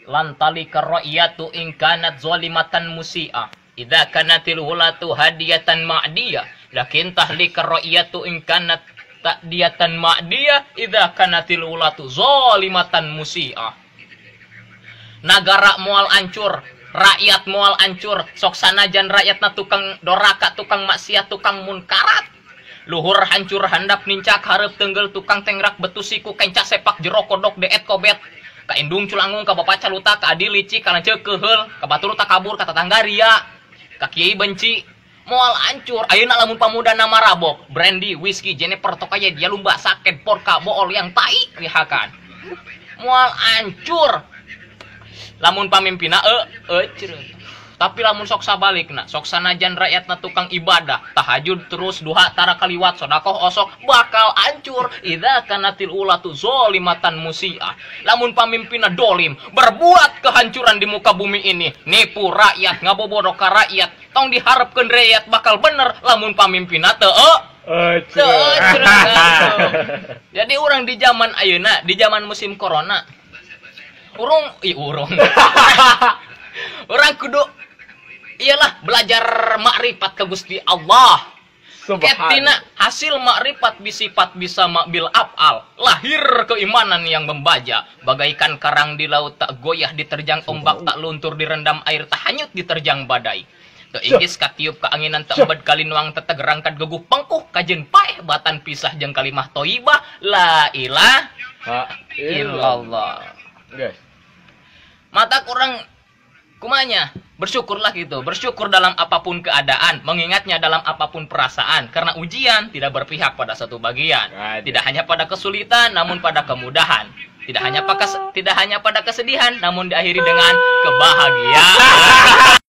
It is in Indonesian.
Lantalika ra'iyatu in kanat zalimatan musi'ah. Idza kanatil wulatu hadiyatan ma'diyah. Lakin tahlika ra'iyatu in kanat ta'diyatan ma'diyah. Idza kanatil wulatu zalimatan musi'ah. Nagara moal ancur, rakyat moal ancur, sok sanajan rakyatna tukang doraka, tukang maksiat, tukang munkarat. Luhur hancur handap nincak hareup tenggel tukang tengrak betusiku kencah sepak jero kodok deet kobet. Ka indung culangung ka bapak caluta ka adi licik ka lanceuk keheul ka batur tak kabur ka tetangga ria ka kiai benci moal hancur. Ayeuna lamun pamuda nama rabok brandy whisky Jennifer tokaya dia lumba sakit porka bool yang tai lihakan moal hancur. Lamun pamimpina cereuh. Tapi lamun sok sabalikna, sok sanajan rakyatna tukang ibadah, tahajud terus duha tara kaliwat sedekah osok bakal hancur. Idza kanatil ulatu zalimatan musiah. Lamun pamimpinna dolim, berbuat kehancuran di muka bumi ini, nipu rakyat, ngabobodo ka rakyat, tong diharapkeun rakyat bakal bener lamun pamimpinna teu Jadi orang di zaman ayeuna, di zaman musim corona, orang kudu iyalah belajar makrifat ke Gusti Allah. Ketina hasil makrifat bisifat bisa makbil af'al, lahir keimanan yang membaja, bagaikan karang di laut tak goyah diterjang ombak, tak luntur direndam air, tak hanyut diterjang badai. Teu inggis katiup keanginan tak ubad kalinuang teteg rangkat geguh pengkuh kajen paeh batan pisah jeung kalimah thayyibah la ilaha illallah. Mata kurang kumanya bersyukurlah gitu, bersyukur dalam apapun keadaan, mengingatnya dalam apapun perasaan, karena ujian tidak berpihak pada satu bagian, tidak hanya pada kesulitan namun pada kemudahan, tidak hanya pada kesedihan namun diakhiri dengan kebahagiaan.